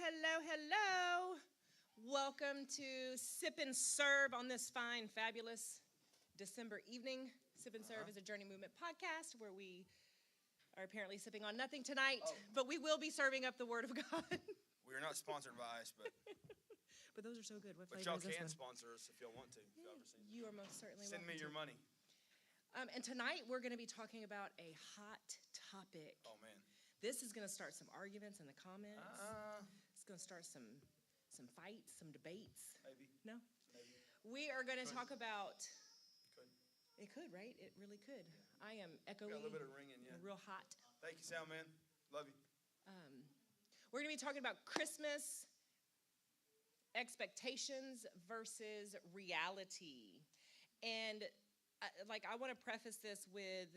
Hello. Welcome to Sip and Serve on this fine, fabulous December evening. Sip and Serve is a Journey Movement podcast where we are apparently sipping on nothing tonight, but we will be serving up the Word of God. We are not sponsored by ice, but But those are so good. What but flavor y'all is this can one? sponsor us if y'all want to. If y'all ever seen. You are most certainly Send me welcome your to. money. And tonight we're going to be talking about a hot topic. Oh man. This is going to start some arguments in the comments. It's going to start some fights, some debates. Maybe. No? Maybe. We are going to talk about... Could. It could, right? It really could. I am echoey. Got a little bit of ringing, yeah. Real hot. Thank you, sound man. Love you. We're going to be talking about Christmas expectations versus reality. And I want to preface this with,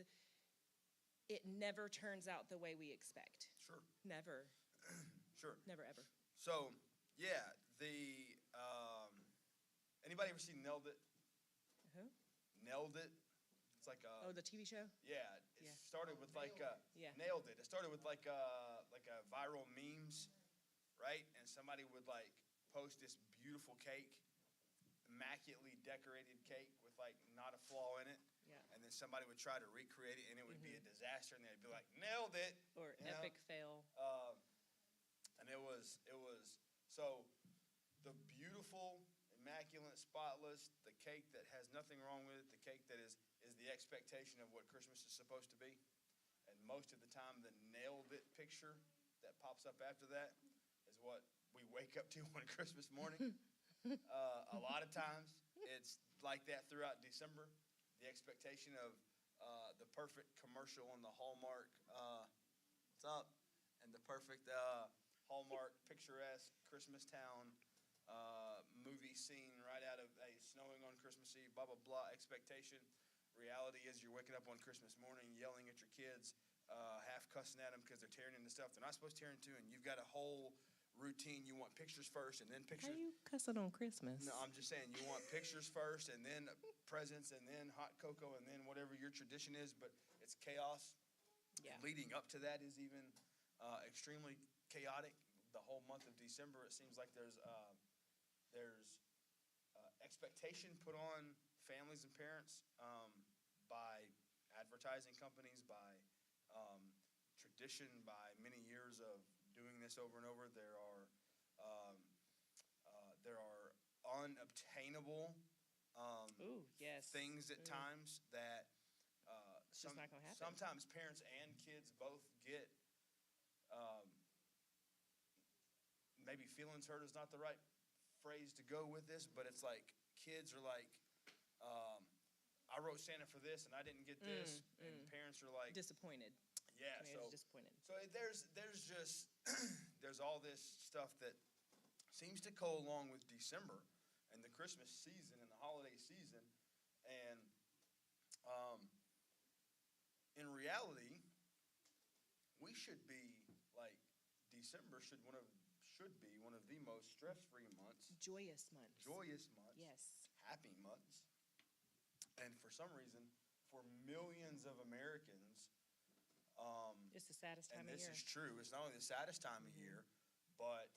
it never turns out the way we expect. Sure. Never. Sure. Never, ever. So, yeah, anybody ever seen Nailed It? Who? Nailed It? It's like a... The TV show? Yeah, it started with Yeah. Nailed It. It started with like a viral memes, right? And somebody would like post this beautiful cake, immaculately decorated cake with like not a flaw in it. Yeah. And then somebody would try to recreate it and it would be a disaster and they'd be like, nailed it. Or epic fail. And it was, so the beautiful, immaculate, spotless, the cake that has nothing wrong with it, the cake that is the expectation of what Christmas is supposed to be. And most of the time, the nailed it picture that pops up after that is what we wake up to on Christmas morning. A lot of times, it's like that throughout December. The expectation of the perfect commercial on the Hallmark, what's up? And the perfect Hallmark picturesque Christmas town movie scene right out of a snowing on Christmas Eve, blah, blah, blah, expectation. Reality is you're waking up on Christmas morning yelling at your kids, half cussing at them because they're tearing into stuff they're not supposed to tear into, and you've got a whole routine. You want pictures first and then pictures. How you cussing on Christmas? No, I'm just saying you want pictures first and then presents and then hot cocoa and then whatever your tradition is, but it's chaos. Yeah. Leading up to that is even extremely chaotic. The whole month of December, it seems like there's expectation put on families and parents by advertising companies, by tradition, by many years of doing this over and over. There are unobtainable things at times that It's just not gonna happen. sometimes parents and kids both get. Maybe feelings hurt is not the right phrase to go with this, but it's like kids are like, I wrote Santa for this and I didn't get this, and parents are like Disappointed. yeah, Disappointed. so there's just there's all this stuff that seems to go along with December and the Christmas season and the holiday season, and in reality, we should be like December should be one of the most stress-free months, Joyous months. Yes, happy months, and for some reason, for millions of Americans. It's the saddest time of year. And this is true. It's not only the saddest time of year, but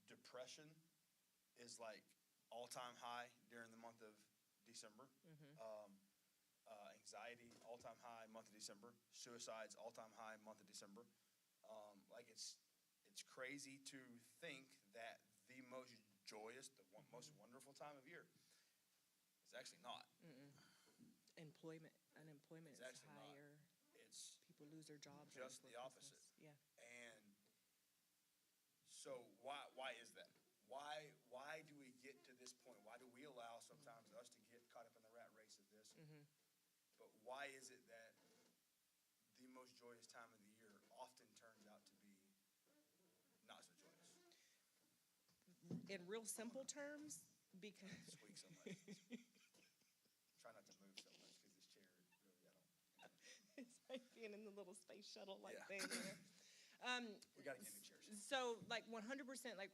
depression is like all-time high during the month of December. Anxiety, all-time high month of December. Suicides, all-time high month of December. It's crazy to think that the most joyous, the most wonderful time of year is actually not. Unemployment is actually not. higher. It's People lose their jobs. just right the before opposite. Christmas. Yeah. And so why is that? Why do we get to this point? Why do we allow sometimes us to get caught up in the rat race of this? But why is it that the most joyous time of the year often turns out to be not so joyous? In real simple terms, because Squeak so much. Try not to move so much because this chair really, I don't. it's like being in the little space shuttle Yeah. thing. We got to get new chairs. So 100%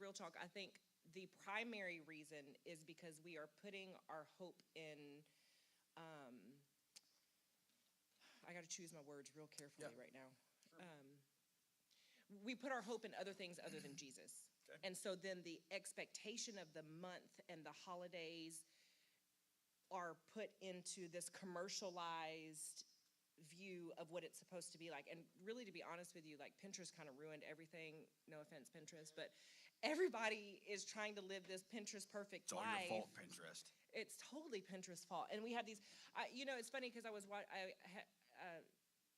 real talk, I think the primary reason is because we are putting our hope in, I got to choose my words real carefully right now. Sure. we put our hope in other things other than Jesus. Okay. And so then the expectation of the month and the holidays are put into this commercialized view of what it's supposed to be like. And really, to be honest with you, like Pinterest kind of ruined everything. No offense, Pinterest, but everybody is trying to live this Pinterest perfect It's all life. your fault, Pinterest. It's totally Pinterest's fault. And we have these, it's funny because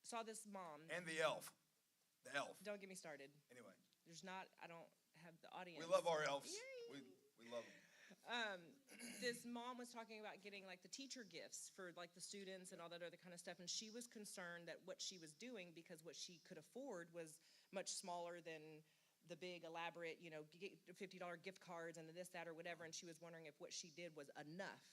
saw this mom. And the elf. The elf. Don't get me started. Anyway. I don't have the audience. We love our elves. Yay. We love them. This mom was talking about getting like the teacher gifts for like the students and all that other kind of stuff, and she was concerned that what she was doing, because what she could afford was much smaller than the big elaborate, $50 gift cards and this, that, or whatever, and she was wondering if what she did was enough.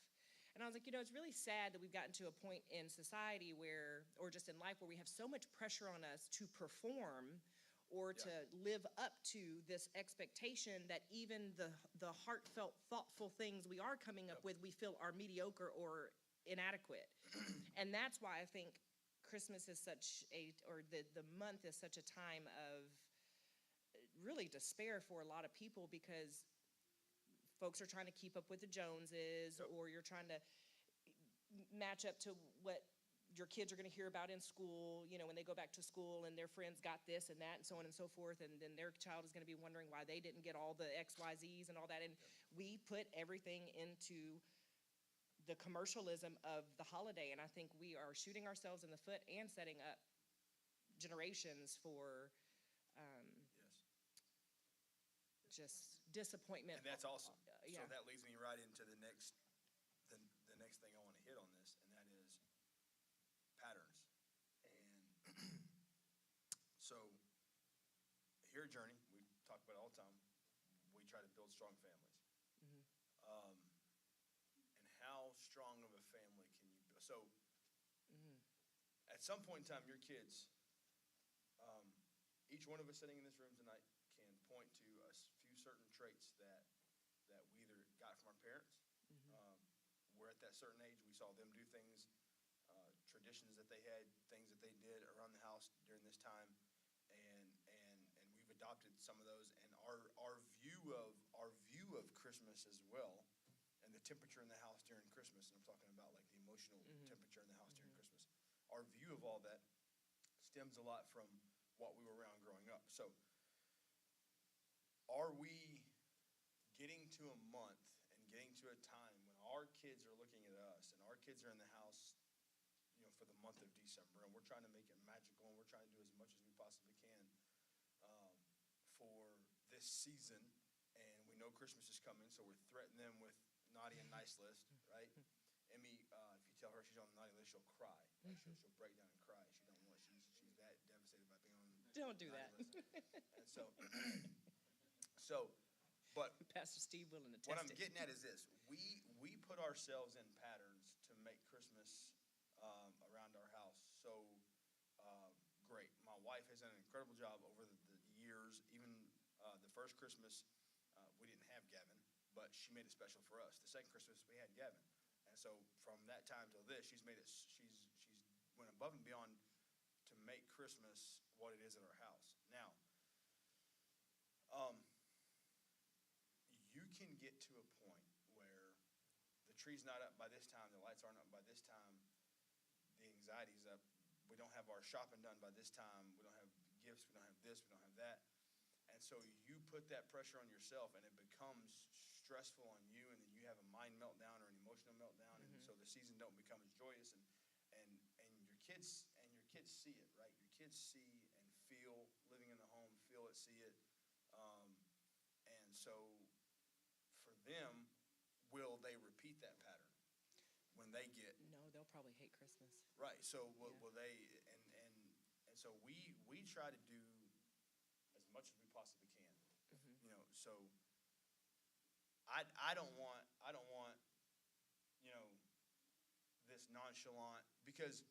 And I was like, it's really sad that we've gotten to a point in society where, or just in life, where we have so much pressure on us to perform or to live up to this expectation that even the heartfelt, thoughtful things we are coming up with, we feel are mediocre or inadequate. And that's why I think Christmas is the month is such a time of really despair for a lot of people, because folks are trying to keep up with the Joneses, or you're trying to match up to what your kids are going to hear about in school, when they go back to school and their friends got this and that and so on and so forth, and then their child is going to be wondering why they didn't get all the XYZs and all that. And we put everything into the commercialism of the holiday, and I think we are shooting ourselves in the foot and setting up generations for just disappointment. And that's awesome. Yeah. So that leads me right into the next thing I want to hit on this, and that is patterns. And so here at Journey, we talk about it all the time. We try to build strong families. And how strong of a family can you build? So at some point in time, your kids, each one of us sitting in this room tonight can point to a few certain traits that we either got from our parents. We're at that certain age. We saw them do things, traditions that they had, things that they did around the house during this time, and we've adopted some of those. And our view of Christmas as well, and the temperature in the house during Christmas, and I'm talking about like the emotional temperature in the house during Christmas. Our view of all that stems a lot from what we were around growing up. So are we getting to a month and getting to a time when our kids are looking at us and our kids are in the house, for the month of December, and we're trying to make it magical, and we're trying to do as much as we possibly can for this season, and we know Christmas is coming, so we're threatening them with naughty and nice list, right? Emmy, if you tell her she's on the naughty list, she'll cry. Right? She'll break down and cry. She's that devastated by being on the Don't do that. list. And but Pastor Steve willing to test what I'm it. getting at is this: we put ourselves in patterns to make Christmas around our house so great. My wife has done an incredible job over the years. Even the first Christmas, we didn't have Gavin, but she made it special for us. The second Christmas, we had Gavin, and so from that time till this, she's went above and beyond to make Christmas what it is at our house. Now, you can get to a point where the tree's not up by this time, the lights aren't up by this time, the anxiety's up, we don't have our shopping done by this time, we don't have gifts, we don't have this, we don't have that. And so you put that pressure on yourself, and it becomes stressful on you, and then you have a mind meltdown or an emotional meltdown, and so the season don't become as joyous, and your kids see it, right? Your kids see and feel living in the home, feel it, see it. And so for them, will they repeat that pattern when they get? No, they'll probably hate Christmas. Right. So will they? And so we try to do as much as we possibly can. So I don't want this nonchalant, because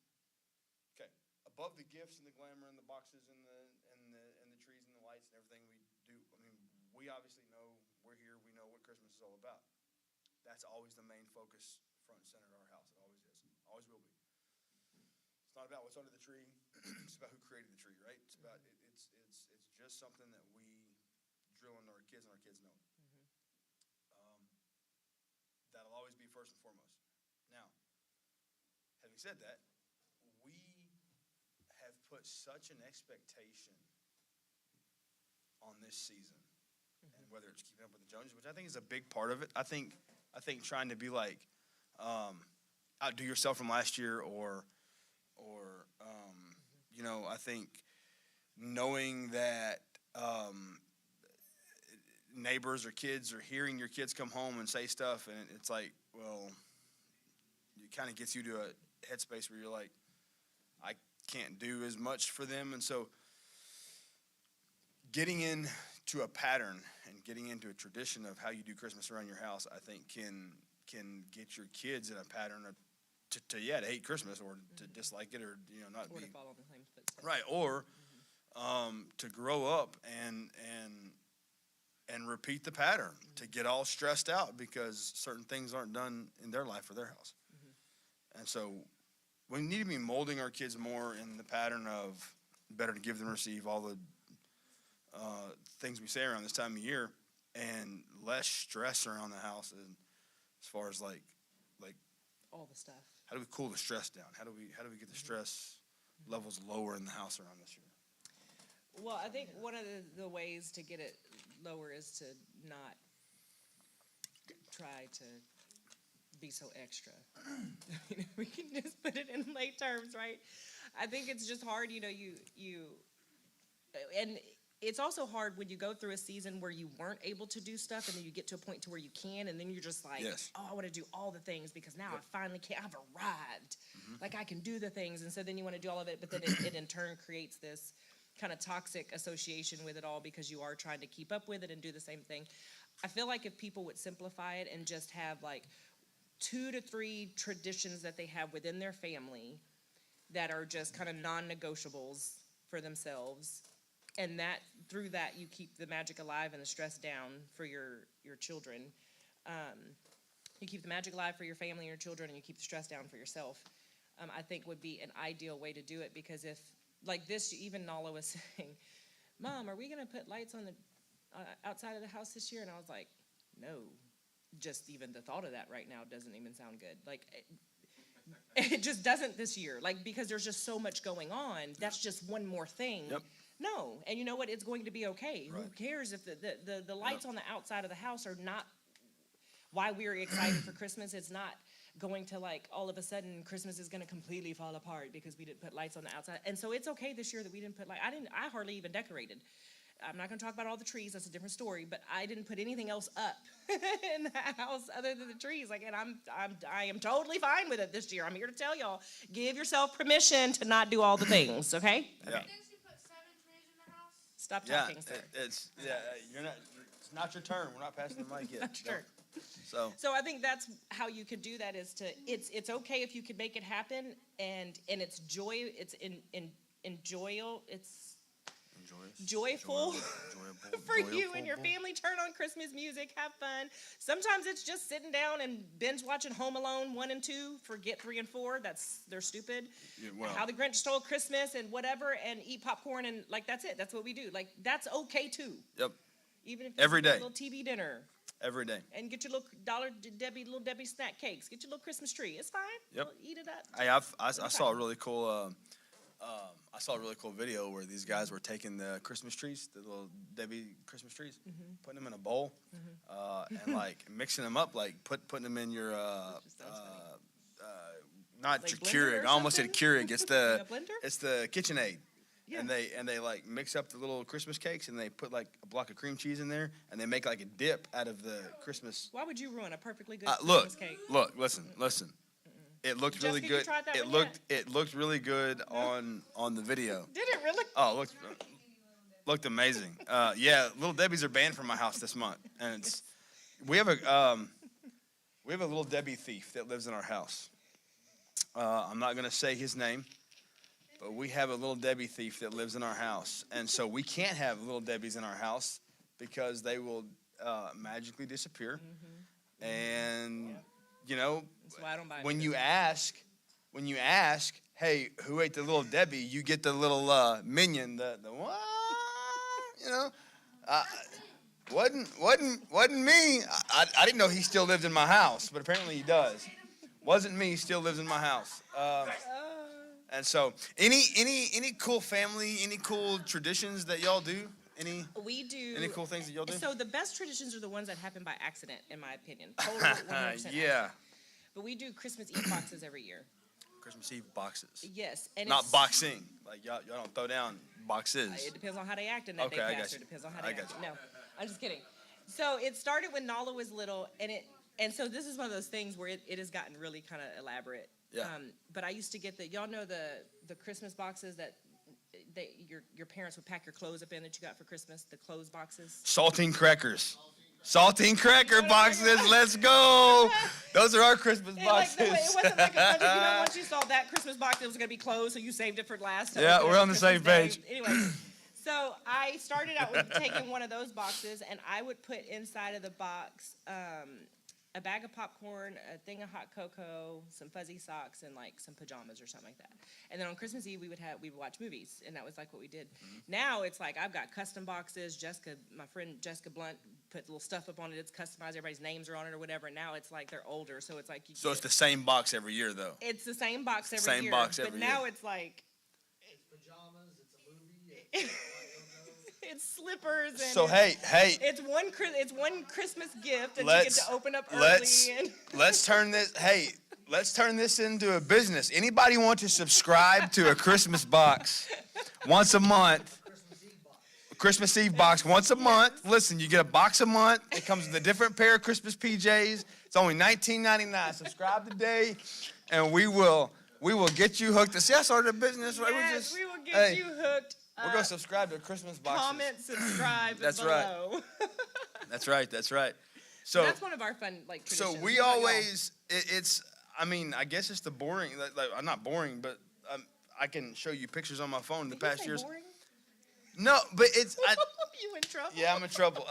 above the gifts and the glamour and the boxes and the trees and the lights and everything we do, I mean, we obviously know we're here, we know what Christmas is all about. That's always the main focus, front and center of our house. It always is, always will be. It's not about what's under the tree. It's about who created the tree, right? It's it's just something that we drill into our kids, and our kids know it. That'll always be first and foremost. Now, having said that, we have put such an expectation on this season, and whether it's keeping up with the Joneses, which I think is a big part of it. I think trying to be like outdo yourself from last year, or I think knowing that neighbors or kids are hearing your kids come home and say stuff, and it's like, well, it kind of gets you to a headspace where you're like, I can't do as much for them. And so getting into a pattern and getting into a tradition of how you do Christmas around your house, I think can get your kids in a pattern of to hate Christmas, or to dislike it, or not Or be to follow the same footsteps. right, or to grow up and repeat the pattern, to get all stressed out because certain things aren't done in their life or their house. And so we need to be molding our kids more in the pattern of better to give than receive, all the things we say around this time of year, and less stress around the house, and as far as like all the stuff. how do we cool the stress down? How do we get the stress levels lower in the house around this year? Well, I think one of the ways to get it lower is to not try to be so extra. We can just put it in lay terms, right? I think it's just hard, and it's also hard when you go through a season where you weren't able to do stuff, and then you get to a point to where you can, and then you're just like, Yes. oh, I want to do all the things because now I finally can. I've arrived. Like I can do the things, and so then you want to do all of it, but then it in turn creates this kind of toxic association with it all because you are trying to keep up with it and do the same thing. I feel like if people would simplify it and just have like 2 to 3 traditions that they have within their family that are just kind of non-negotiables for themselves, and that through that you keep the magic alive and the stress down for your children. You keep the magic alive for your family and your children, and you keep the stress down for yourself. I think would be an ideal way to do it, because if like this, even Nala was saying, Mom, are we going to put lights on the outside of the house this year? And I was like, no. Just even the thought of that right now doesn't even sound good. Like, it just doesn't this year. Like, because there's just so much going on. That's just one more thing. Yep. No. And you know what? It's going to be okay. Right. Who cares if the lights on the outside of the house are not why we're excited for Christmas? It's not going to, like, all of a sudden Christmas is going to completely fall apart because we didn't put lights on the outside. And so it's okay this year that we didn't put I hardly even decorated. I'm not going to talk about all the trees. That's a different story. But I didn't put anything else up in the house other than the trees. Like, and I am totally fine with it this year. I'm here to tell y'all, give yourself permission to not do all the things. Okay? Yeah. Okay. Thinks you put 7 trees in the house? Stop talking, sir. It's you're not. It's not your turn. We're not passing the mic yet. Not your turn. So I think that's how you could do that, is to it's okay if you could make it happen, and it's joy. It's enjoyable. It's joyful for you and your family. Turn on Christmas music, have fun. Sometimes it's just sitting down and binge watching Home Alone 1 and 2. Forget 3 and 4. They're stupid. Yeah, well. How the Grinch Stole Christmas and whatever, and eat popcorn, and like that's it. That's what we do. Like that's okay too. Yep. Even if Every it's a day. little TV dinner. Every day. And get your little little Debbie snack cakes. Get your little Christmas tree. It's fine. Yep. Eat it up. I saw a really cool. I saw a really cool video where these guys were taking the Christmas trees, the little Debbie Christmas trees, putting them in a bowl, and like mixing them up, like putting them in your not Like your blender Keurig. or I almost said something? Keurig. It's the In a blender? it's the KitchenAid. Yeah. And they like mix up the little Christmas cakes, and they put like a block of cream cheese in there, and they make like a dip out of the Christmas. Why would you ruin a perfectly good Look, Christmas cake? listen. It looked really Jessica, you good. tried that It one looked really good on the video. Did it really? Oh, it looked amazing. Yeah, Little Debbie's are banned from my house this month, and we have a Little Debbie thief that lives in our house. I'm not gonna say his name, but we have a Little Debbie thief that lives in our house, and so we can't have Little Debbies in our house because they will magically disappear. And That's why I don't buy when it. you ask, hey, who ate the Little Debbie? You get the little minion, the what? You know, wasn't me. I didn't know he still lived in my house, but apparently he does. Wasn't me. He still lives in my house. And so, any cool family, any cool traditions that y'all do? We do. Any cool things that y'all do? So the best traditions are the ones that happen by accident, in my opinion. Total 100% Yeah. accident. But we do Christmas Eve boxes every year. Christmas Eve boxes. Yes, and Not it's, boxing. Like y'all don't throw down boxes. It depends on how they act in that Okay, day, I got Pastor. you. It depends on how I they got act. you. No, I'm just kidding. So it started when Nala was little, and so this is one of those things where it has gotten really kind of elaborate. Yeah. But I used to get y'all know the Christmas boxes that your parents would pack your clothes up in that you got for Christmas, the clothes boxes. Saltine crackers. Saltine cracker boxes. Let's go. Those are our Christmas boxes. It wasn't like a bunch of, once you saw that Christmas box, it was going to be closed, so you saved it for last. Yeah, we're on the same page. Anyway, so I started out with taking one of those boxes, and I would put inside of the box a bag of popcorn, a thing of hot cocoa, some fuzzy socks, and like some pajamas or something like that. And then on Christmas Eve, we would watch movies, and that was like what we did. Mm-hmm. Now it's like I've got custom boxes. My friend Jessica Blunt put little stuff up on it. It's customized. Everybody's names are on it or whatever. And now it's like they're older, so it's like So it's the same box every year, though. It's the same box every year. Same box every year. But now it's like it's pajamas, it's a movie, it's slippers. And so hey, it's one Christmas gift that you get to open up early. Let's turn this into a business. Anybody want to subscribe to a Christmas box once a month? Christmas Eve box once a month. Listen, you get a box a month. It comes with a different pair of Christmas PJs. It's only $19.99. Subscribe today, and we will get you hooked. See, I started a business, right? Yes, we will get you hooked. We're gonna subscribe to Christmas boxes. Comment, subscribe. That's below. Right. That's right. So that's one of our fun traditions. So we always it's. I mean, I guess it's the boring. Like, I'm not boring, but I can show you pictures on my phone the past years. Boring? No, but it's. You in trouble? Yeah, I'm in trouble.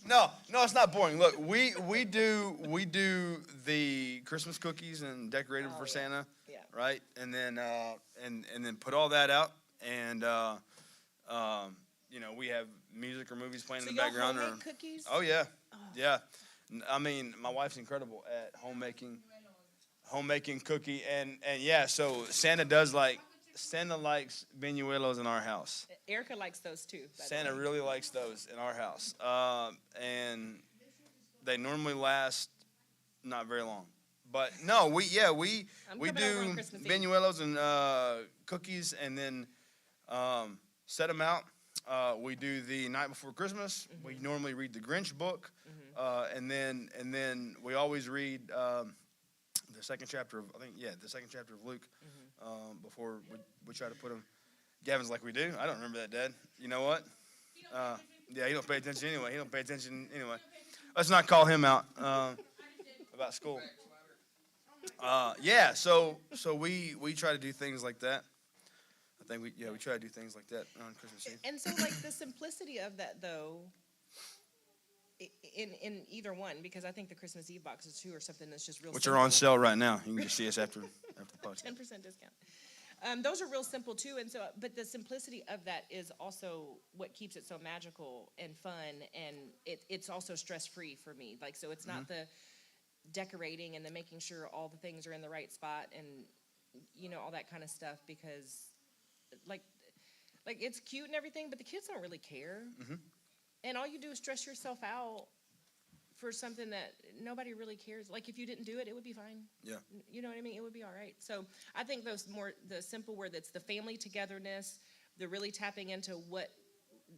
No, it's not boring. Look, we do the Christmas cookies and decorate them for Santa, right? And then and then put all that out, and we have music or movies playing in the background. Homemade cookies? Oh yeah, yeah. I mean, my wife's incredible at homemaking cookie, and yeah. So Santa likes benuelos in our house. Erica likes those too. Santa really likes those in our house. And they normally last not very long. But no, we do benuelos and cookies, and then set them out. We do the night before Christmas. Mm-hmm. We normally read the Grinch book, and then we always read the second chapter of Luke. Before we try to put them. Gavin's like, we do? I don't remember that, Dad. You know what? Yeah, he don't pay attention anyway. Let's not call him out about school. Yeah, so we try to do things like that. I think we try to do things like that on Christmas Eve. And so like the simplicity of that though, in either one, because I think the Christmas Eve boxes too are something that's just real Which simple. are on sale right now. You can just see us after the podcast. 10% discount. Those are real simple too, and so but the simplicity of that is also what keeps it so magical and fun, and it's also stress free for me. Like, so it's not the decorating and the making sure all the things are in the right spot and all that kind of stuff, because like it's cute and everything, but the kids don't really care. Mm-hmm. And all you do is stress yourself out for something that nobody really cares. Like, if you didn't do it, it would be fine. Yeah. You know what I mean? It would be all right. So I think the simple word, that's the family togetherness, the really tapping into what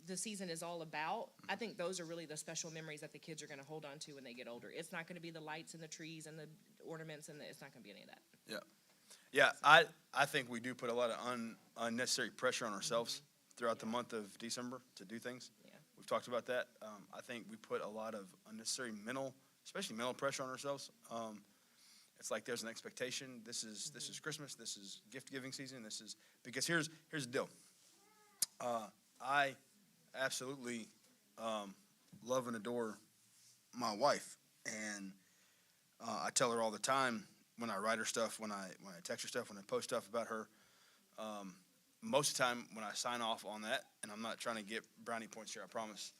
the season is all about. I think those are really the special memories that the kids are going to hold on to when they get older. It's not going to be the lights and the trees and the ornaments, and it's not going to be any of that. Yeah. Yeah, I think we do put a lot of unnecessary pressure on ourselves throughout the month of December to do things. We've talked about that. I think we put a lot of unnecessary especially mental pressure on ourselves. It's like there's an expectation. This is Christmas. This is gift giving season. Because here's the deal. I absolutely love and adore my wife, and I tell her all the time when I write her stuff, when I text her stuff, when I post stuff about her. most of the time when I sign off on that, and I'm not trying to get brownie points here, I promise,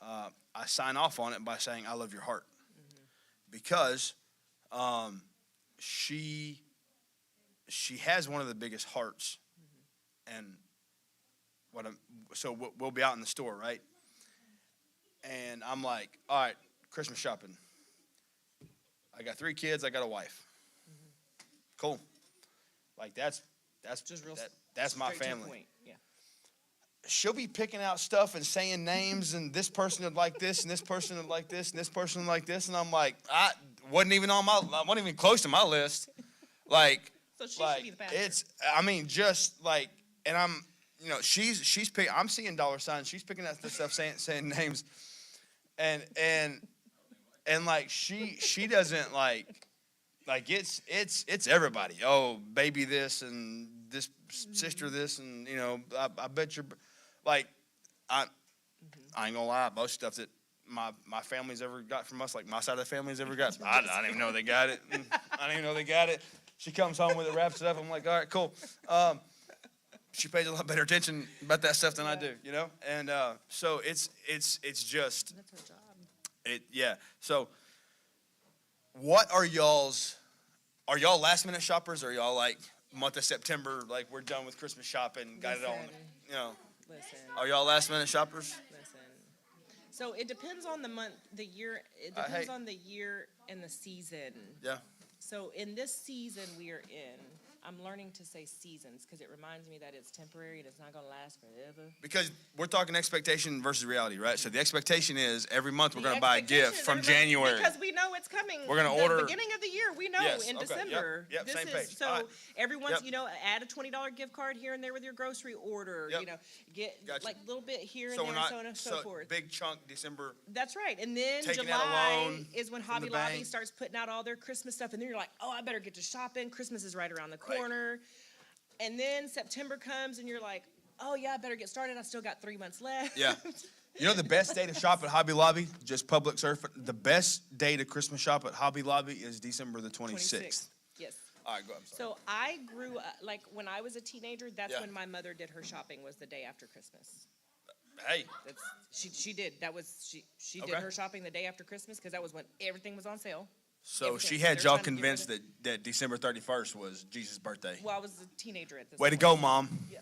I sign off on it by saying, I love your heart. Because she has one of the biggest hearts. And so we'll be out in the store, right? And I'm like, all right, Christmas shopping. I got 3 kids, I got a wife. Cool. Like that's Just real that's my straight to the family. point. Yeah. She'll be picking out stuff and saying names, and this person would like this, and this person would like this, and this person would like this, and I'm like, I wasn't even close to my list. Like, So she should be the pastor. just like, and I'm, she's picking. I'm seeing dollar signs. She's picking out this stuff, saying names, and like she doesn't like it's everybody. Oh, baby, this and this sister, this, and I bet you're like I ain't gonna lie. Most stuff that my family's ever got from us, like my side of the family's ever got, I didn't even know they got it. I didn't even know they got it. She comes home with it, wraps it up. I'm like, all right, cool. She pays a lot better attention about that stuff than I do, And so it's just That's her job. Yeah. So what are y'all last minute shoppers? Or are y'all like month of September, like we're done with Christmas shopping, got it all? Listen. Are y'all last minute shoppers? Listen. So it depends on the month, the year. It depends on the year and the season. Yeah. So in this season we are in, I'm learning to say seasons because it reminds me that it's temporary and it's not going to last forever. Because we're talking expectation versus reality, right? So the expectation is every month we're The going to buy a gift expectation from is everybody- January. Because we know it's coming. We're gonna the order- beginning of the year. We know Yes, in okay, yep, December. yep, this same is, page. So All right. every once, Yep. add a $20 gift card here and there with your grocery order. Yep. Get Gotcha. like a little bit here and So there, we're not so on and so forth. big chunk December. That's right. And then Taking out a July loan is when from Hobby the Lobby bank. starts putting out all their Christmas stuff. And then you're like, oh, I better get to shopping. Christmas is right around the Right. corner. And then September comes and you're like, oh, yeah, I better get started. I still got 3 months left. Yeah. The best day to shop at Hobby Lobby, just public surf. The best day to Christmas shop at Hobby Lobby is December the 26th. Yes. All right, go ahead. I'm sorry. So I grew up, like when I was a teenager, that's Yeah. when my mother did her shopping, was the day after Christmas. Hey, That's she did. That was she did Okay. her shopping the day after Christmas because that was when everything was on sale. so Everything. she So had they're y'all trying to get rid convinced of- that December 31st was Jesus' birthday. Well, I was a teenager at this Way to point. go, Mom. Yeah.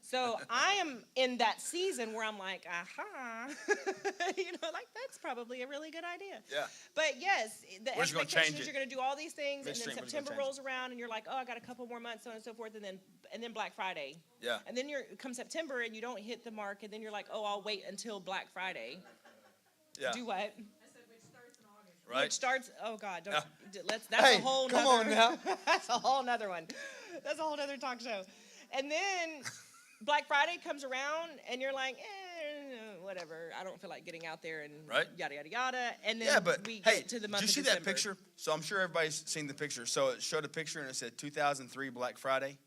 So I am in that season where I'm like, aha, like that's probably a really good idea. Yeah. But yes, the We're just gonna expectation change is it. you're going to do all these things, and Midstream, then we're just gonna September change rolls around, and you're like, oh, I got a couple more months, so on and so forth, and then Black Friday. Yeah. And then come September, and you don't hit the mark, and then you're like, oh, I'll wait until Black Friday. Yeah. Do what? Right. Which starts. Oh God, don't. Yeah. That's Hey, a whole. come nother, on now. That's a whole nother one. That's a whole nother talk show. And then Black Friday comes around, and you're like, whatever. I don't feel like getting out there and Right. yada yada yada. And then Yeah, but we hey, get to the did month you of see December. that picture? So I'm sure everybody's seen the picture. So it showed a picture and it said 2003 Black Friday.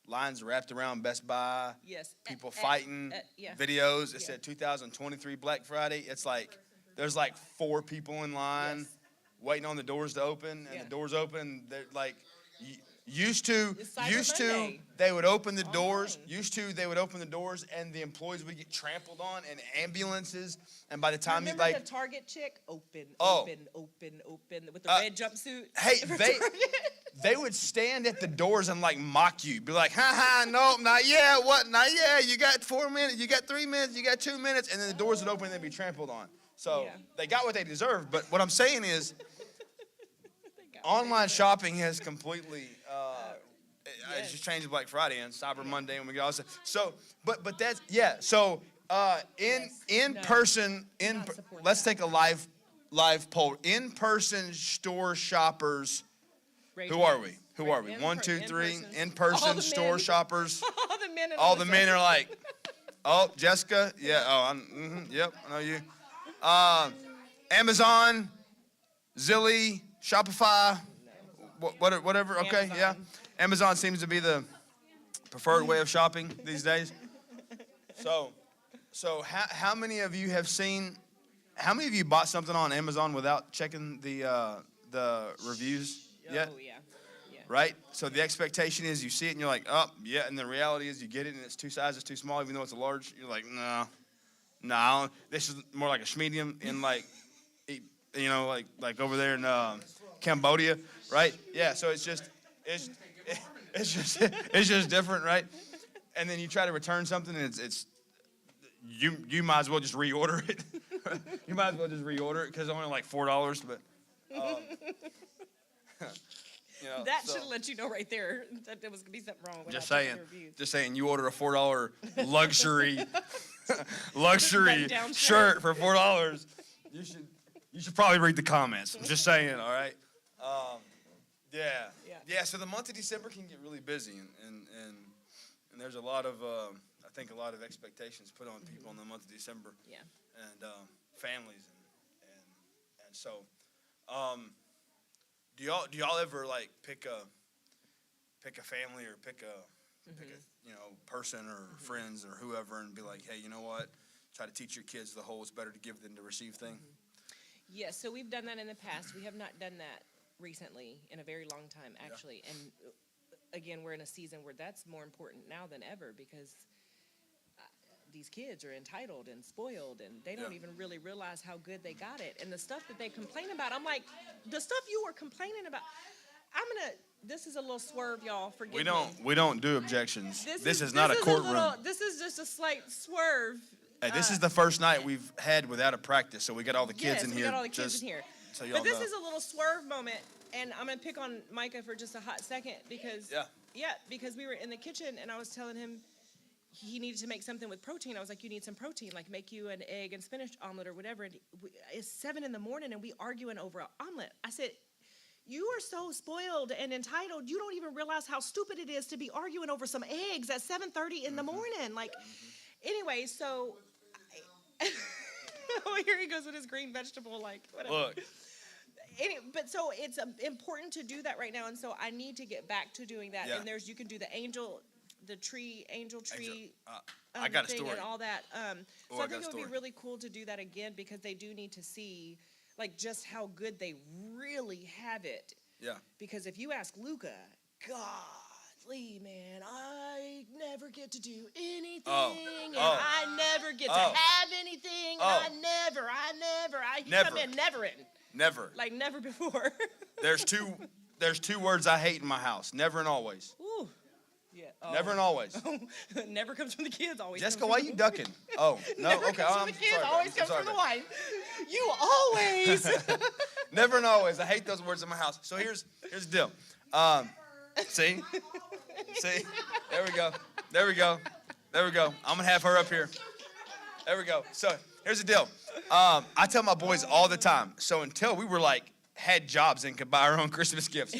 Lines wrapped around Best Buy. Yes. People fighting. Yeah. Videos. It Yeah. said 2023 Black Friday. It's like there's like 4 people in line Yes. waiting on the doors to open, and Yeah. the doors open. They're like. Used to, It's Cyber Monday. they would open the doors. Online. Used to, they would open the doors, and the employees would get trampled on, and ambulances. And by the time Remember you like, the Target chick? Open, Oh. open with the Uh, red jumpsuit. hey, For they Target. they would stand at the doors and like mock you, be like, ha ha, no, not yet, what, not yet. You got 4 minutes, you got 3 minutes, you got 2 minutes, and then the doors would open and they'd be trampled on. So Yeah. they got what they deserved. But what I'm saying is, They got online shopping has completely. It's Yes. just changed Black Friday and Cyber Monday when we get all this. So, but that's yeah. So in No. person Not support let's that. take a live poll. In person store shoppers. Raise Who your are hands. we? Who are we? In 1, per- 2, in 3. person. In All person the store men. shoppers. All the men. All the men are like, oh, Jessica, yeah, oh, yep, I know you. Amazon, Zilly, Shopify, whatever. Okay, Amazon. yeah. Amazon seems to be the preferred way of shopping these days. So how many of you have seen? How many of you bought something on Amazon without checking the reviews yet? Oh yeah, yeah. right? So the expectation is you see it and you're like, oh, yeah. And the reality is you get it and it's two sizes too small, even though it's a large. You're like, no, this is more like a medium in like, like over there in Cambodia, right? Yeah. So it's just different, right? And then you try to return something and it's you might as well just reorder it. You might as well just reorder it because it's only like $4, but. That should let you know right there that there was gonna be something wrong. Just saying, you order a $4 luxury shirt for $4. You should probably read the comments. I'm just saying, all right. Yeah. So the month of December can get really busy, and there's a lot of I think a lot of expectations put on people in the month of December. Yeah. And families and so. Do y'all ever like pick a family or pick a person or friends or whoever and be like, hey, you know what? Try to teach your kids the whole it's better to give than to receive thing. Yes, so we've done that in the past. We have not done that recently in a very long time, actually. Yeah. And again, we're in a season where that's more important now than ever because these kids are entitled and spoiled, and they don't even really realize how good they got it. And the stuff that they complain about, I'm like, the stuff you were complaining about, this is a little swerve, y'all, forgive me. We don't do objections. This is not a courtroom. This is just a slight swerve. Hey, this is the first night we've had without a practice, so we got all the kids in here. We got all the kids in here. So y'all but this know. is a little swerve moment, and I'm going to pick on Micah for just a hot second because because we were in the kitchen, and I was telling him, he needed to make something with protein. I was like, you need some protein, like make you an egg and spinach omelet or whatever. And it's 7 a.m. and we arguing over an omelet. I said, you are so spoiled and entitled. You don't even realize how stupid it is to be arguing over some eggs at 7:30 in the morning. Like, anyway, so, here he goes with his green vegetable, like, whatever. Look. But so it's important to do that right now. And so I need to get back to doing that. Yeah. And you can do the angel tree, I got a story and all that. So I think it would be really cool to do that again because they do need to see like just how good they really have it. Yeah. Because if you ask Luca, golly, man, I never get to do anything, and I never get to have anything, and I never. Come in Never. like never before. There's two words I hate in my house: never and always. Ooh. Yeah. Never and always. Never comes from the kids, always. Jessica, why are you ducking? Oh, no, Never okay. comes from the kids, sorry, always comes from the wife. You always. Never and always. I hate those words in my house. So here's the deal. See? There we go. I'm gonna have her up here. There we go. So here's the deal. I tell my boys all the time. So until we were like had jobs and could buy our own Christmas gifts,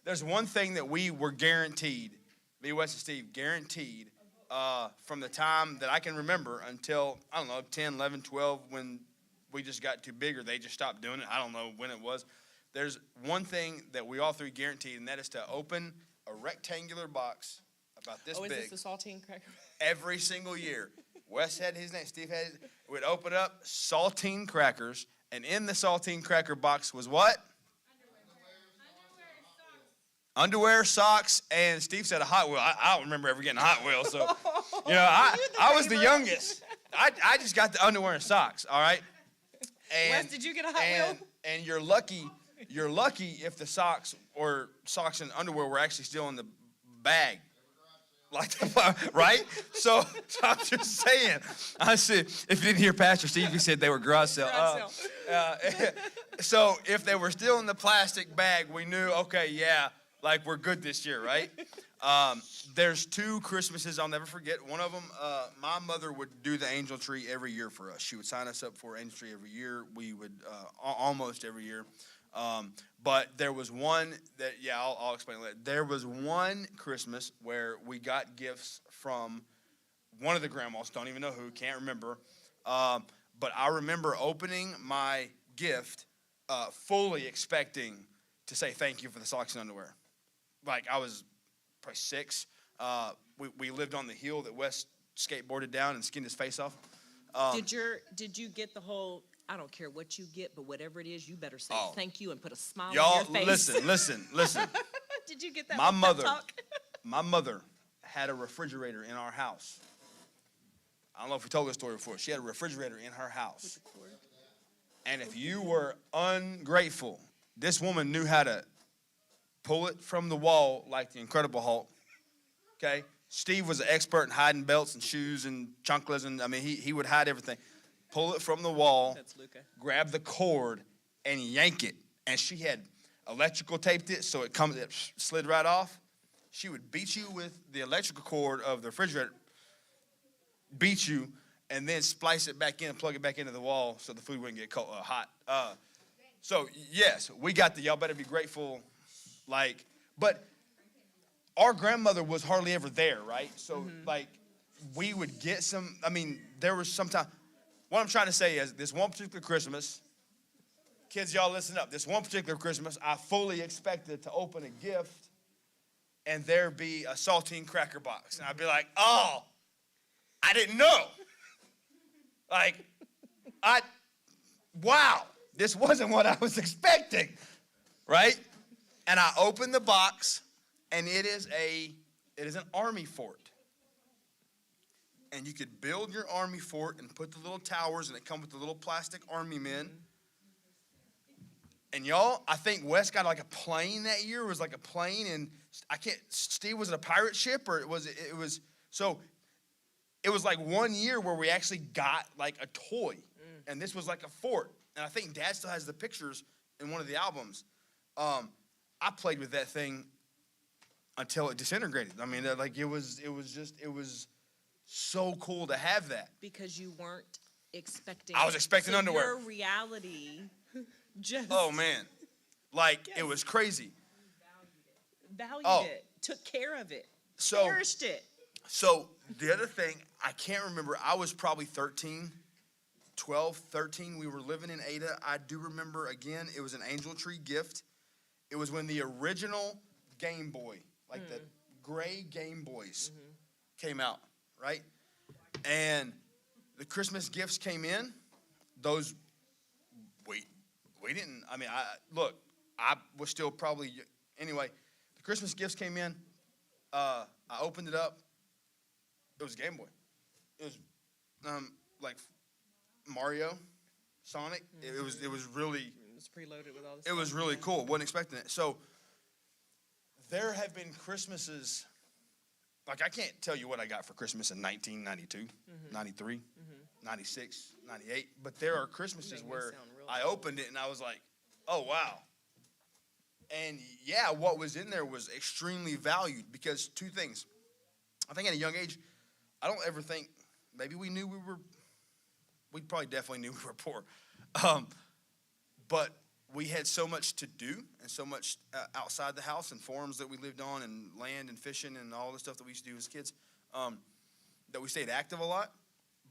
there's one thing that we were guaranteed. Me, Wes, and Steve, guaranteed from the time that I can remember until, 10, 11, 12, when we just got too big or they just stopped doing it. I don't know when it was. There's one thing that we all three guaranteed, and that is to open a rectangular box about this big. Is this the saltine cracker? Every single year. Wes had his name, Steve had his. We'd open up saltine crackers, and in the saltine cracker box was what? Underwear, socks, and Steve said a Hot Wheel. I don't remember ever getting a Hot Wheel, so I was the youngest. I just got the underwear and socks. All right. And, Wes, did you get a Hot Wheel? And you're lucky if the socks and underwear were actually still in the bag. Right? So I'm just saying. I said, if you didn't hear Pastor Steve, he said they were garage sale. So if they were still in the plastic bag, we knew, okay, yeah, like we're good this year, right? There's 2 Christmases I'll never forget. One of them, my mother would do the angel tree every year for us. She would sign us up for angel tree every year. We would almost every year. But there was one that, I'll explain later. There was one Christmas where we got gifts from one of the grandmas, don't even know who, can't remember. But I remember opening my gift fully expecting to say thank you for the socks and underwear. Like I was probably 6. We lived on the hill that Wes skateboarded down and skinned his face off. Did you get the whole, I don't care what you get, but whatever it is, you better say thank you and put a smile on y'all, your face. listen. did you get that? My from mother, Pep Talk? my mother had a refrigerator in our house. I don't know if we told this story before. She had a refrigerator in her house. And if you were ungrateful, this woman knew how to pull it from the wall like the Incredible Hulk. Okay? Steve was an expert in hiding belts and shoes and chunklers, and I mean, he would hide everything. Pull it from the wall, That's Luca. grab the cord, and yank it. And she had electrical taped it so it slid right off. She would beat you with the electrical cord of the refrigerator, beat you, and then splice it back in and plug it back into the wall so the food wouldn't get hot. So, yes, we got the y'all better be grateful, but our grandmother was hardly ever there, right? So, we would get some, there was sometimes, what I'm trying to say is this one particular Christmas, kids, y'all listen up. This one particular Christmas, I fully expected to open a gift and there be a saltine cracker box. And I'd be like, oh, I didn't know. Wow, this wasn't what I was expecting, right? And I opened the box, and it is an army fort. And you could build your army fort and put the little towers, and it come with the little plastic army men. And y'all, I think Wes got like a plane that year. It was like a plane, and Steve, was it a pirate ship, or it was like 1 year where we actually got like a toy. And this was like a fort. And I think Dad still has the pictures in one of the albums. I played with that thing until it disintegrated. I mean, it was so cool to have that. Because you weren't expecting. I was expecting underwear. Your reality just. Oh, man. It was crazy. Valued it, took care of it, cherished it. So the other thing, I can't remember. I was probably 12, 13. We were living in Ada. I do remember, again, it was an Angel Tree gift. It was when the original Game Boy, the gray Game Boys, came out, right? And the Christmas gifts came in. Those, we didn't, I was still probably, anyway, the Christmas gifts came in. I opened it up. It was Game Boy. It was Mario, Sonic. It was really. It was preloaded with all this. It was really cool. Wasn't expecting it. So there have been Christmases. I can't tell you what I got for Christmas in 1992, 93, 96, 98. But there are Christmases where I opened it and I was like, oh, wow. And yeah, what was in there was extremely valued because two things. I think at a young age, I don't ever think, maybe we probably definitely knew we were poor. But we had so much to do and so much outside the house and farms that we lived on and land and fishing and all the stuff that we used to do as kids that we stayed active a lot.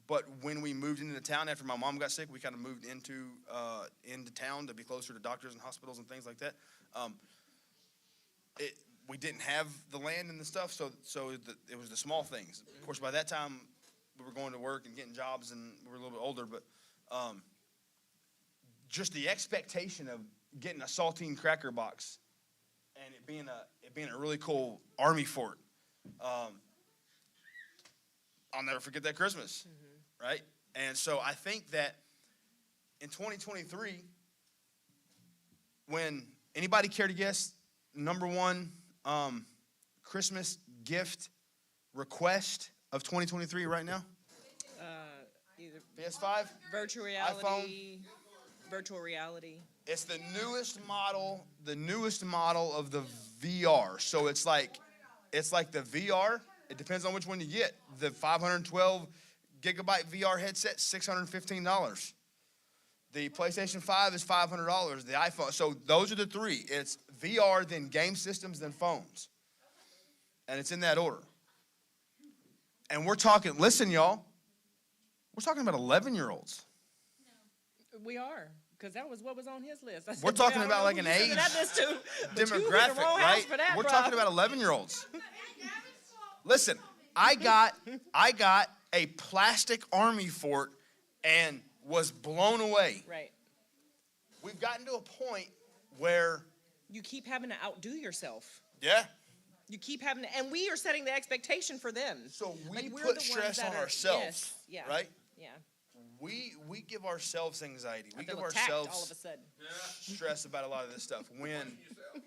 But when we moved into town after my mom got sick, we kind of moved into town to be closer to doctors and hospitals and things like that. We didn't have the land and the stuff, so it was the small things. Of course, by that time, we were going to work and getting jobs, and we were a little bit older. But just the expectation of getting a saltine cracker box and it being a really cool army fort. I'll never forget that Christmas, right? And so I think that in 2023, when anybody care to guess number one Christmas gift request of 2023 right now? Either PS5? virtual reality, iPhone? Virtual reality. It's the newest model of the VR. So it's like the VR. It depends on which one you get. The 512 gigabyte VR headset, $615. The PlayStation 5 is $500. The iPhone. So those are the three. It's VR, then game systems, then phones. And it's in that order. And we're talking, listen, y'all. We're talking about 11-year-olds. We are, because that was what was on his list. We're talking about like an age demographic, right? We're talking about 11-year-olds. Listen, I got a plastic army fort and was blown away. Right. We've gotten to a point where you keep having to outdo yourself. Yeah. You keep having to, and we are setting the expectation for them. So we Like, we're put the ones stress that on are- ourselves, yes, yeah, right? Yeah. We give ourselves anxiety. I We feel give attacked all of a ourselves sudden. stress about a lot of this stuff.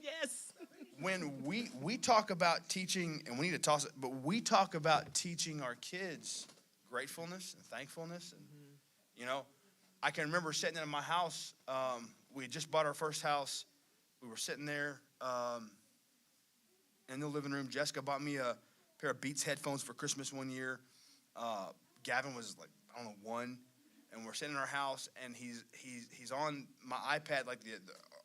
Yes. When we talk about teaching, and we need to toss it, but we talk about teaching our kids gratefulness and thankfulness, and you know, I can remember sitting in my house. We had just bought our first house. We were sitting there in the living room. Jessica bought me a pair of Beats headphones for Christmas one year. Gavin was like, I don't know, 1, and we're sitting in our house, and he's on my iPad, like the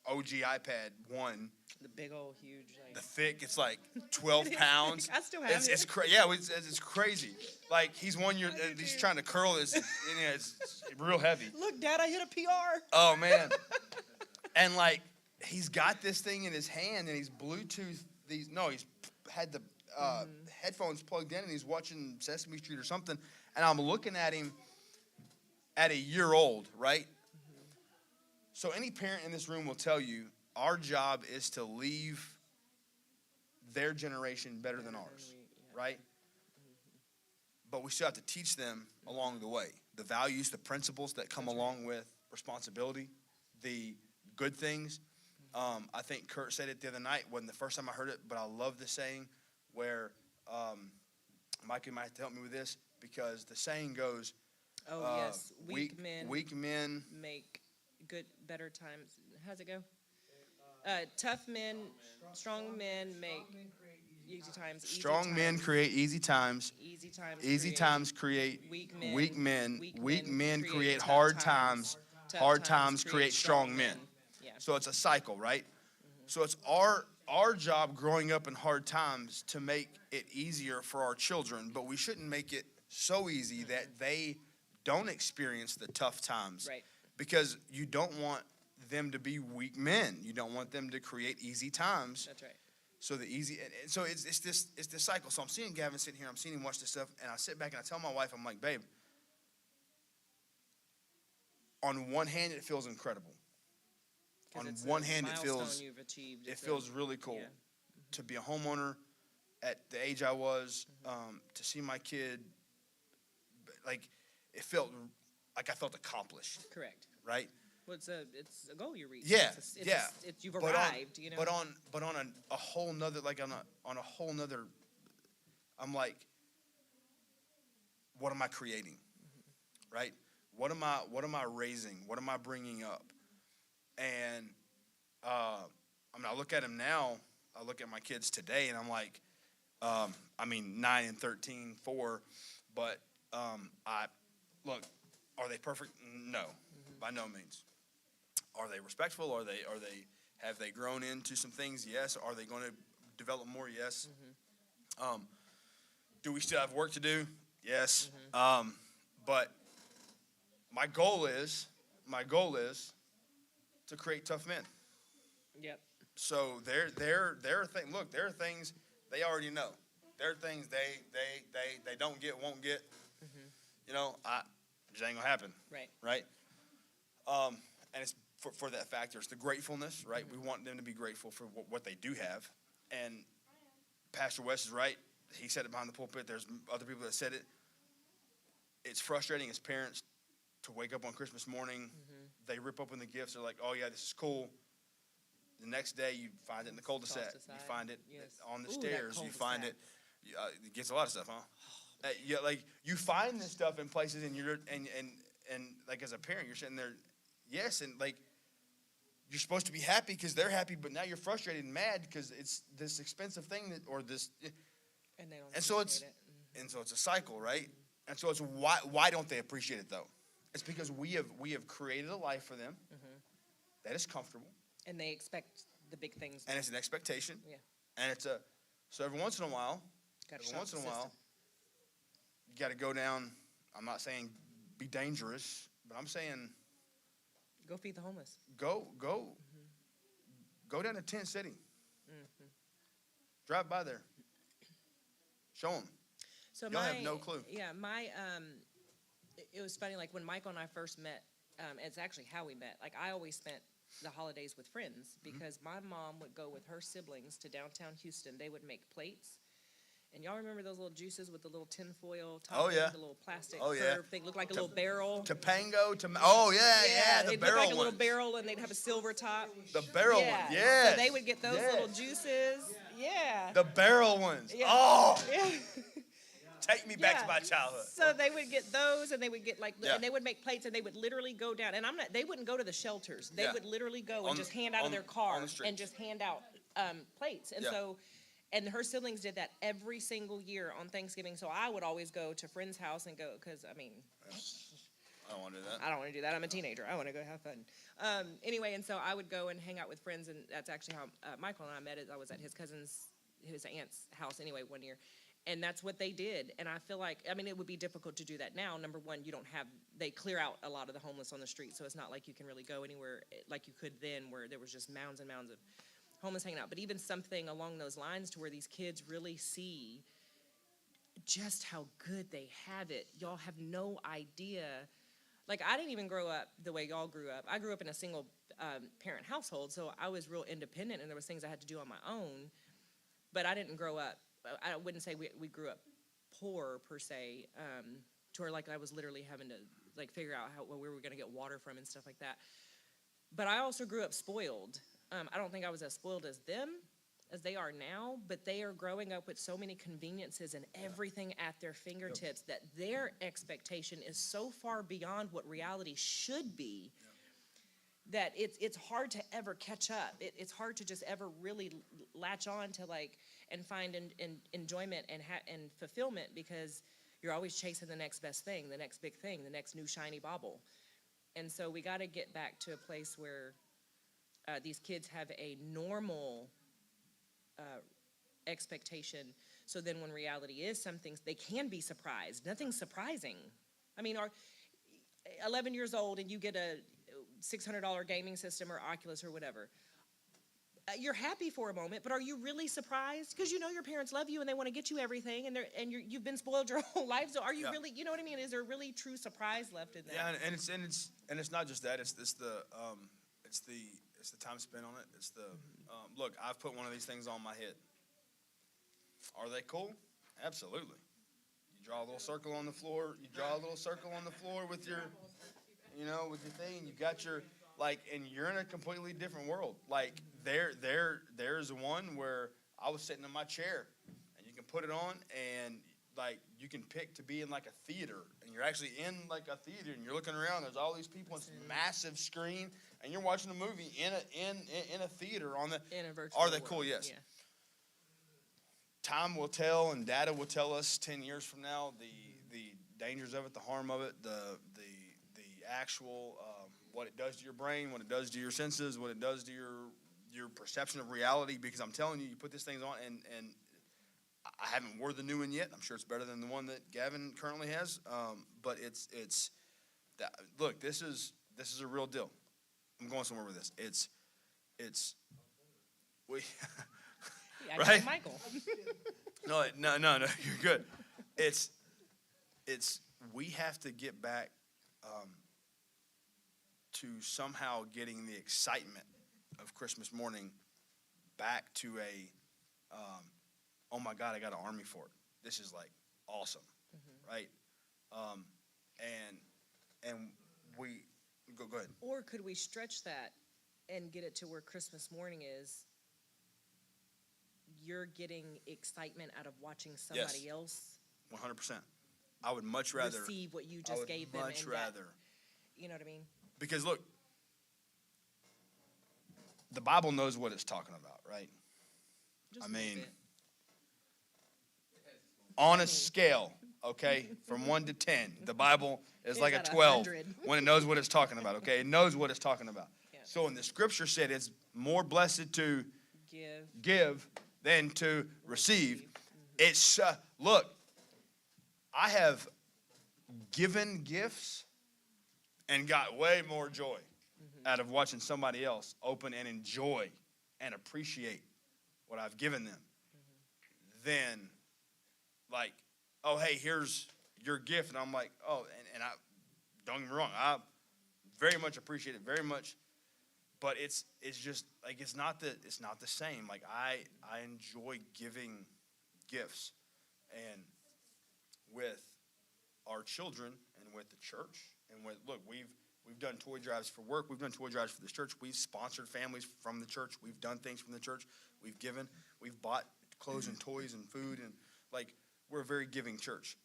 OG iPad 1. The big old huge. Like, The thick, it's like 12 pounds. I still have it's, it. It's it's crazy. Like he's 1 year, and he's trying to curl his. It's real heavy. Look, Dad, I hit a PR. Oh man, and like he's got this thing in his hand, and he's Bluetooth. He's had the headphones plugged in, and he's watching Sesame Street or something. And I'm looking at him at a year old, right? So any parent in this room will tell you, our job is to leave their generation better than ours, right? But we still have to teach them along the way. The values, the principles that come along with responsibility, the good things. I think Kurt said it the other night. Wasn't the first time I heard it, but I love the saying where Mike might have to help me with this, because the saying goes, Oh, yes. Weak men men make better times. How's it go? Tough men, strong men make easy times. Strong men create easy times. Easy times create weak men. Weak men create hard times. Hard times create strong men. Yeah. So it's a cycle, right? So it's our job growing up in hard times to make it easier for our children, but we shouldn't make it so easy that they don't experience the tough times. Right. Because you don't want them to be weak men. You don't want them to create easy times. That's right. So so it's this cycle. So I'm seeing Gavin sitting here, I'm seeing him watch this stuff, and I sit back and I tell my wife, I'm like, babe, on one hand it feels incredible. On one hand it feels really cool to be a homeowner at the age I was, to see my kid, like it felt like I felt accomplished. Correct. Right? Well, it's a goal you reach. Yeah, You've arrived, you know. But on a whole nother, like on a whole nother, I'm like, what am I creating? Right? What am I raising? What am I bringing up? And I mean, I look at him now. I look at my kids today, and I'm like, 9 and 13, 4, but I look. Are they perfect? No, by no means. Are they respectful? Have they grown into some things? Yes. Are they going to develop more? Yes. Do we still have work to do? Yes. But my goal is to create tough men. Yep. So there are things. Look, there are things they already know. There are things they don't get, won't get. You know, it just ain't gonna happen. Right. Right. And it's for that factor. It's the gratefulness, right? We want them to be grateful for what they do have. And Pastor West is right. He said it behind the pulpit. There's other people that said it. It's frustrating as parents to wake up on Christmas morning. They rip open the gifts. They're like, "Oh yeah, this is cool." The next day, you find it in the cul-de-sac. You find it on the stairs. You find it. It gets a lot of stuff, huh? Like you find this stuff in places, and and like as a parent, you're sitting there, yes, and like you're supposed to be happy because they're happy, but now you're frustrated and mad because it's this expensive thing and they don't. And so it's a cycle, right? And so it's why don't they appreciate it though? It's because we have created a life for them that is comfortable, and they expect the big things. And it's an expectation. Yeah. And so every once in a while, you got to go down. I'm not saying be dangerous, but I'm saying go feed the homeless. Go down to Tent City. Drive by there. Show them. So You'll have no clue. Yeah, it was funny. Like when Michael and I first met, it's actually how we met. Like I always spent the holidays with friends, because my mom would go with her siblings to downtown Houston. They would make plates. And y'all remember those little juices with the little tinfoil top? Oh, yeah. The little plastic Oh, yeah. curved thing, looked like a little barrel. Topango, oh, yeah, the they'd barrel look like a little ones. barrel, and they'd have a silver top. The barrel Yeah. ones, yes. So they would get those yes. little juices. Yeah. The barrel ones. Yeah. Oh, Yeah. take me back to Yeah. my childhood. So they would get those, and they would get Yeah. and they would make plates, and they would literally go down. And they wouldn't go to the shelters. They Yeah. would literally go On and just hand out of their car on the streets. and just hand out plates. And Yeah. so, and her siblings did that every single year on Thanksgiving. So I would always go to friends' house and go, because I mean, I don't want to do that. I don't want to do that. I'm a teenager. I want to go have fun. Anyway, and so I would go and hang out with friends, and that's actually how Michael and I met. I was at his aunt's house anyway one year, and that's what they did. And I feel like, I mean, it would be difficult to do that now. Number one, they clear out a lot of the homeless on the street, so it's not like you can really go anywhere like you could then, where there was just mounds and mounds of homeless hanging out. But even something along those lines to where these kids really see just how good they have it. Y'all have no idea. Like, I didn't even grow up the way y'all grew up. I grew up in a single parent household, so I was real independent, and there was things I had to do on my own. But I didn't grow up. I wouldn't say we grew up poor per se, to where like I was literally having to like figure out where we were going to get water from and stuff like that. But I also grew up spoiled. I don't think I was as spoiled as them, as they are now, but they are growing up with so many conveniences and everything at their fingertips that their expectation is so far beyond what reality should be that it's hard to ever catch up. It's hard to just ever really latch on to like and find enjoyment and fulfillment, because you're always chasing the next best thing, the next big thing, the next new shiny bauble. And so we got to get back to a place where these kids have a normal expectation, so then when reality is something, they can be surprised. Nothing's surprising. I mean, 11 years old and you get a $600 gaming system or Oculus or whatever. You're happy for a moment, but are you really surprised? Because you know your parents love you and they want to get you everything, and you've been spoiled your whole life. So are you really, you know what I mean? Is there really true surprise left in that? Yeah, and it's not just that. It's the time spent on it. It's the look. I've put one of these things on my head. Are they cool? Absolutely. You draw a little circle on the floor. You draw a little circle on the floor with your, with your thing. You got your and you're in a completely different world. Like there's one where I was sitting in my chair, and you can put it on, and like you can pick to be in like a theater, and you're actually in like a theater, and you're looking around. There's all these people on this massive screen, and you're watching a movie in a theater on the. In a virtual Are they world. cool? Yes. Yeah. Time will tell, and data will tell us 10 years from now the dangers of it, the harm of it, the actual what it does to your brain, what it does to your senses, what it does to your perception of reality. Because I'm telling you, you put this thing on, and I haven't wore the new one yet. I'm sure it's better than the one that Gavin currently has. But it's that, look, this is a real deal. I'm going somewhere with this. We. Yeah, Right? Michael. No, you're good. It's we have to get back to somehow getting the excitement of Christmas morning back to a, oh my God, I got an army for it. This is like awesome, right? And we go ahead. Or could we stretch that and get it to where Christmas morning is? You're getting excitement out of watching somebody else 100%. I would much rather receive what you just gave them. Much rather. You know what I mean? Because look, the Bible knows what it's talking about, right? Just I a little mean, bit. on a scale, okay, from 1 to 10, the Bible is It's like a at 12 100. when it knows what it's talking about, okay? It knows what it's talking about. Yeah. So in the scripture said it's more blessed to Give. than to receive. It's, look, I have given gifts and got way more joy out of watching somebody else open and enjoy and appreciate what I've given them than like, oh, hey, here's your gift. And I'm like, oh, and I, don't get me wrong, I very much appreciate it, very much but it's just like it's not the same. Like I enjoy giving gifts, and with our children and with the church and with we've done toy drives for work. We've done toy drives for this church. We've sponsored families from the church. We've done things from the church. We've given. We've bought clothes and toys and food, and like we're a very giving church.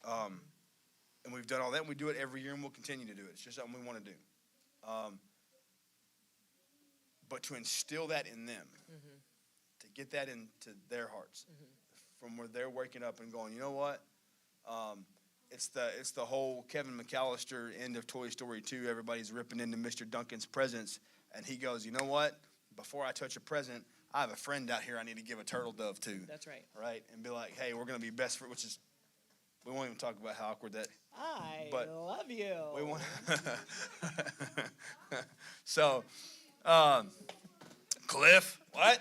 And we've done all that. And we do it every year, and we'll continue to do it. It's just something we want to do. But to instill that in them, to get that into their hearts, from where they're waking up and going, you know what? It's the whole Kevin McAllister end of Toy Story 2. Everybody's ripping into Mr. Duncan's presents, and he goes, you know what? Before I touch a present, I have a friend out here I need to give a turtle dove to. That's right. Right? And be like, hey, we're going to be best friends, which is, we won't even talk about how awkward that. I love you. We want. So, Cliff, what?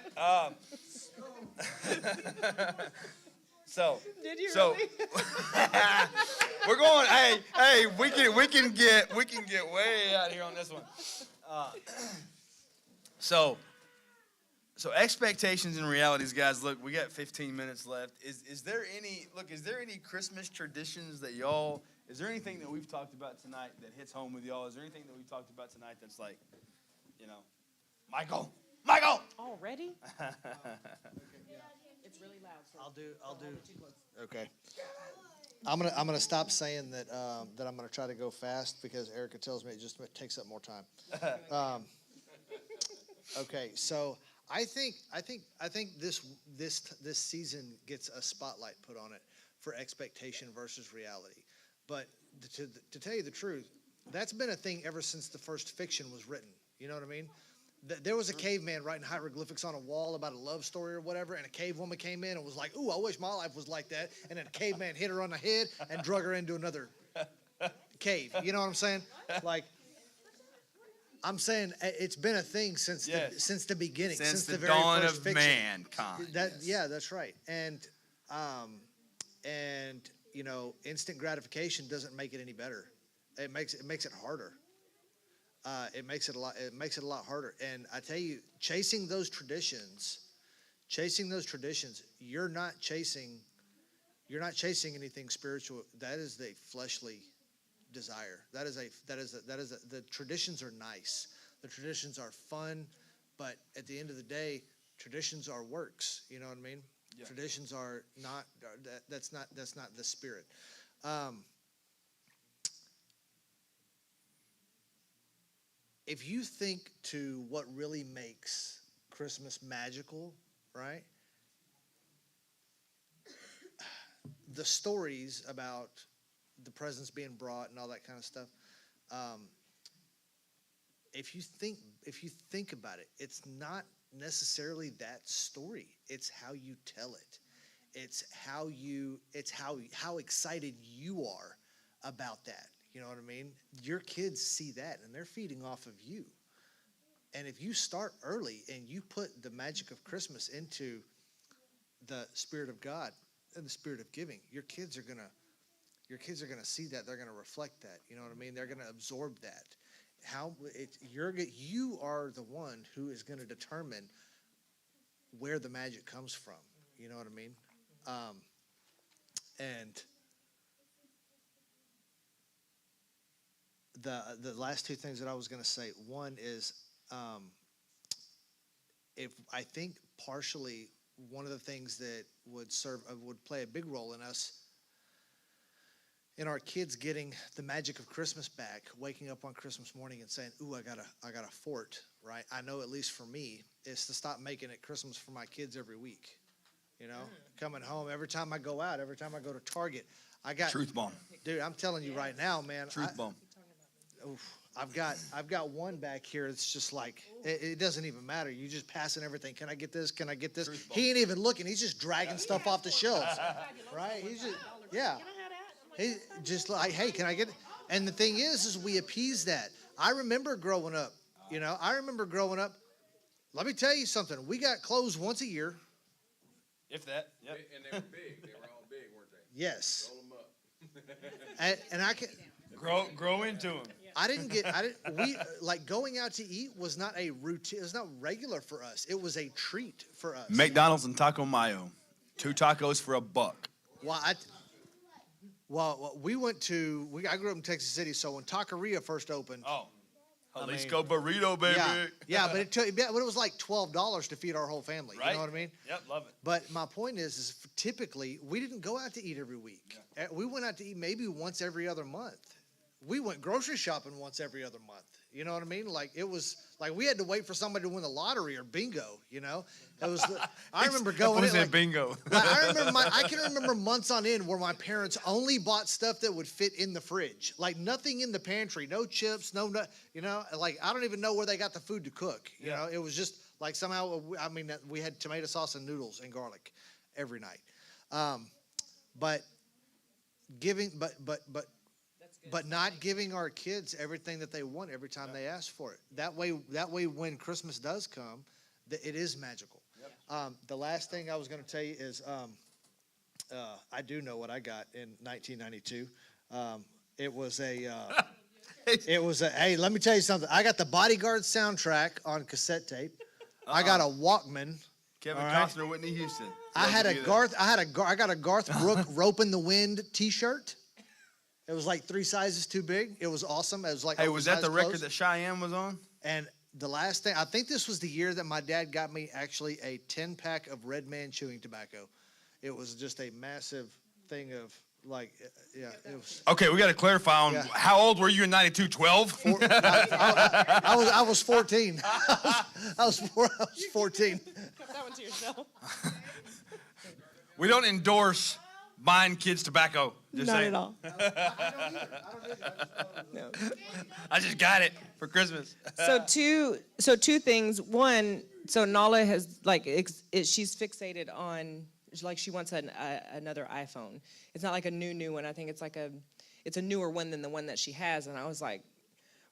So Did you so really? we're going. Hey, we can get way out here on this one. So expectations and realities, guys. Look, we got 15 minutes left. Is there any Christmas traditions that y'all? Is there anything that we've talked about tonight that hits home with y'all? Is there anything that we've talked about tonight that's like, Michael? Already? It's really loud. So I'll do. Okay. I'm gonna stop saying that that I'm gonna try to go fast because Erica tells me it just takes up more time. Okay, so I think this season gets a spotlight put on it for expectation versus reality. But to tell you the truth, that's been a thing ever since the first fiction was written. You know what I mean? There was a caveman writing hieroglyphics on a wall about a love story or whatever, and a cave woman came in and was like, ooh, I wish my life was like that. And then a caveman hit her on the head and drug her into another cave. You know what I'm saying? Like, I'm saying it's been a thing since the beginning, since the very dawn first of fiction. mankind. Yeah, that's right. And instant gratification doesn't make it any better. It makes it harder. It makes it a lot harder. And I tell you, chasing those traditions, you're not chasing anything spiritual. That is the fleshly desire. The traditions are nice. The traditions are fun, but at the end of the day, traditions are works. You know what I mean? Yeah. Traditions are not. That's not the spirit. If you think to what really makes Christmas magical, right? The stories about the presents being brought and all that kind of stuff. If you think about it, it's not necessarily that story. It's how you tell it. It's how excited you are about that. You know what I mean? Your kids see that, and they're feeding off of you. And if you start early and you put the magic of Christmas into the Spirit of God and the Spirit of giving, your kids are gonna see that. They're gonna reflect that. You know what I mean? They're gonna absorb that. You are the one who is gonna determine where the magic comes from. You know what I mean? And the last two things that I was going to say, one is if I think partially one of the things that would play a big role in us, in our kids getting the magic of Christmas back, waking up on Christmas morning and saying, ooh, I got a fort, right? I know at least for me, is to stop making it Christmas for my kids every week. You know, coming home, every time I go out, every time I go to Target, I got Truth bomb. Dude, I'm telling you right now, man. Truth bomb. Oof, I've got one back here. It's just like it doesn't even matter. You just passing everything. Can I get this? Can I get this? He ain't even looking. He's just dragging stuff off the shelves, right? He's just He just like, hey, can I get it? And the thing is we appease that. I remember growing up. Let me tell you something. We got clothes once a year. If that. Yep. And they were big. They were all big, weren't they? Yes. Roll them up. And I can grow into them. we, like, going out to eat was not a routine. It was not regular for us. It was a treat for us. McDonald's and Taco Mayo. 2 tacos for $1. I grew up in Texas City, so when Taqueria first opened. Oh. Jalisco burrito, baby. Yeah, but it was like $12 to feed our whole family. Right? You know what I mean? Yep, love it. But my point is typically we didn't go out to eat every week. Yeah. We went out to eat maybe once every other month. We went grocery shopping once every other month. You know what I mean? Like, it was like we had to wait for somebody to win the lottery or bingo. You know, it was. I remember going. Bingo. I can remember months on end where my parents only bought stuff that would fit in the fridge, like nothing in the pantry, no chips, you know, like I don't even know where they got the food to cook. You know, it was just like somehow. I mean, we had tomato sauce and noodles and garlic every night, but not giving our kids everything that they want every time they ask for it. That way, when Christmas does come, it is magical. Yep. The last thing I was going to tell you is I do know what I got in 1992. It was hey, let me tell you something. I got the Bodyguard soundtrack on cassette tape. I got a Walkman. Kevin Costner, Whitney Houston. I got a Garth Brooks Rope in the Wind T-shirt. It was like 3 sizes too big. It was awesome. It was like, hey, was that the record that Cheyenne was on? And the last thing, I think this was the year that my dad got me actually a 10-pack of Red Man chewing tobacco. It was just a massive thing of like, yeah. It was. Okay, we got to clarify on how old were you in '92? 12? I was 14. I was 14. Kept that one to yourself. We don't endorse buying kids tobacco. Just Not saying. at all. No. I just got it for Christmas. So two things. One, so Nala has she's fixated on, like, she wants another iPhone. It's not like a new one. I think it's like it's a newer one than the one that she has. And I was like,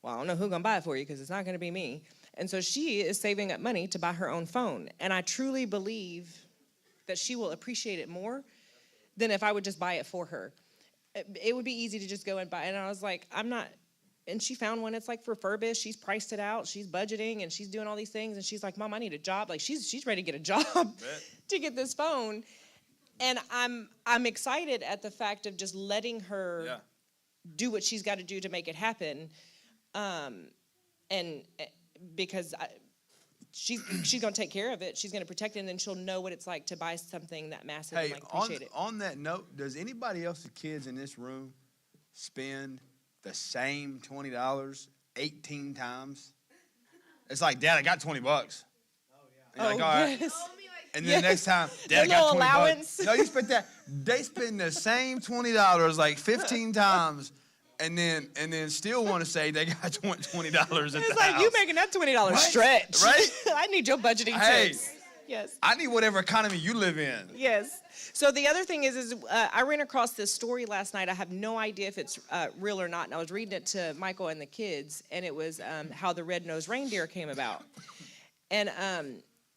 well, I don't know who's gonna buy it for you because it's not gonna be me. And so she is saving up money to buy her own phone. And I truly believe that she will appreciate it more than if I would just buy it for her. It would be easy to just go and buy it. And I was like, I'm not. And she found one. It's like refurbished. She's priced it out. She's budgeting and she's doing all these things. And she's like, Mom, I need a job. Like, she's ready to get a job to get this phone. And I'm excited at the fact of just letting her do what she's got to do to make it happen. And because she's going to take care of it. She's going to protect it, and then she'll know what it's like to buy something that massive and appreciate it. On that note, does anybody else's kids in this room spend the same $20 18 times? It's like, Dad, I got $20. Oh, yeah. And you're like, all right. Yes. And then next time, Dad, I got $20. Allowance. No, you spent that. They spend the same $20 like 15 times. And then still want to say they got $20 at the house. It's like, you making that $20 stretch. Right? I need your budgeting tips. Yes. I need whatever economy you live in. Yes. So the other thing is I ran across this story last night. I have no idea if it's real or not. And I was reading it to Michael and the kids, and it was how the red-nosed reindeer came about. And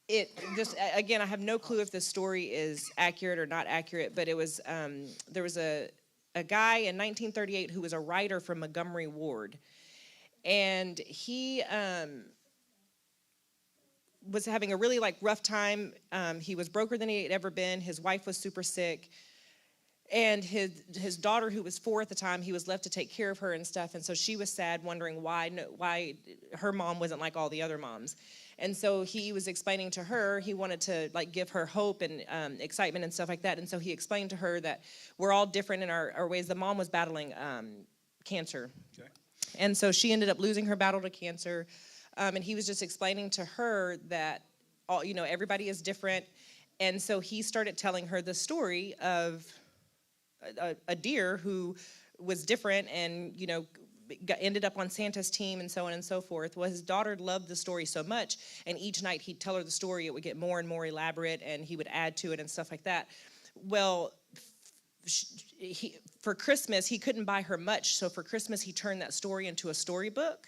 it just, again, I have no clue if this story is accurate or not accurate, but it was, there was a guy in 1938 who was a writer from Montgomery Ward, and he was having a really rough time. He was broker than he had ever been. His wife was super sick, and his daughter, who was 4 at the time, he was left to take care of her and stuff. And so she was sad, wondering why her mom wasn't like all the other moms. And so he was explaining to her, he wanted to give her hope and excitement and stuff like that. And so he explained to her that we're all different in our ways. The mom was battling cancer. Okay. And so she ended up losing her battle to cancer. And he was just explaining to her that everybody is different. And so he started telling her the story of a deer who was different and, ended up on Santa's team and so on and so forth. Well, his daughter loved the story so much, and each night he'd tell her the story. It would get more and more elaborate, and he would add to it and stuff like that. Well, for Christmas, he couldn't buy her much, so for Christmas, he turned that story into a storybook.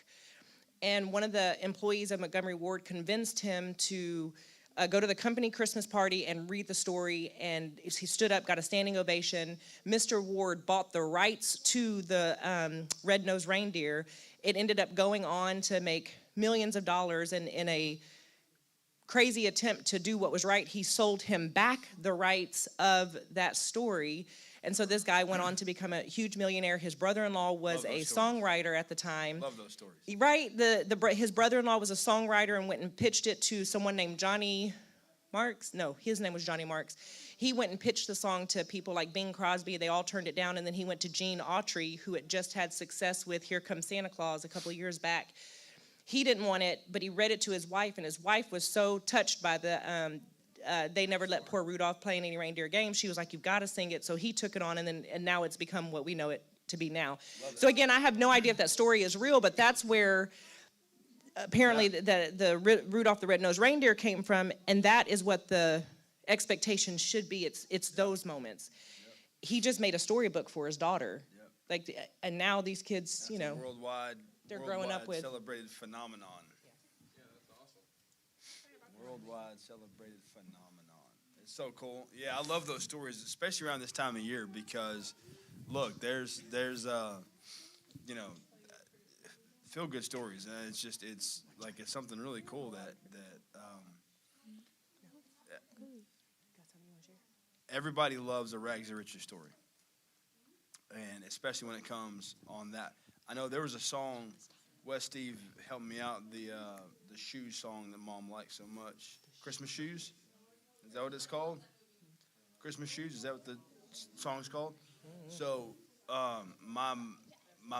And one of the employees of Montgomery Ward convinced him to go to the company Christmas party and read the story, and he stood up, got a standing ovation. Mr. Ward bought the rights to the red-nosed reindeer, It ended up going on to make millions of dollars, and in a crazy attempt to do what was right, he sold him back the rights of that story. And so this guy went on to become a huge millionaire. His brother-in-law was a songwriter at the time. Love those stories. Right? His brother-in-law was a songwriter and went and pitched it to someone named Johnny Marks. No, his name was Johnny Marks. He went and pitched the song to people like Bing Crosby. They all turned it down. And then he went to Gene Autry, who had just had success with Here Comes Santa Claus a couple of years back. He didn't want it, but he read it to his wife, and his wife was so touched by the They Never Let Poor Rudolph Play in Any Reindeer Games. She was like, "You've got to sing it." So he took it on, and now it's become what we know it to be now. So again, I have no idea if that story is real, but that's where apparently the Rudolph the Red-Nosed Reindeer came from, and that is what the expectation should be. It's those moments. He just made a storybook for his daughter, and now these kids, That's a worldwide. they're growing up with Celebrated phenomenon. Yeah, that's awesome. Worldwide celebrated phenomenon. It's so cool. Yeah, I love those stories, especially around this time of year, because look, there's feel good stories, and it's like it's something really cool that everybody loves a rags to riches story, and especially when it comes on that. I know there was a song, Wes Steve helped me out, the shoes song that Mom liked so much. Christmas Shoes? Is that what it's called? Christmas Shoes? Is that what the song's called? So my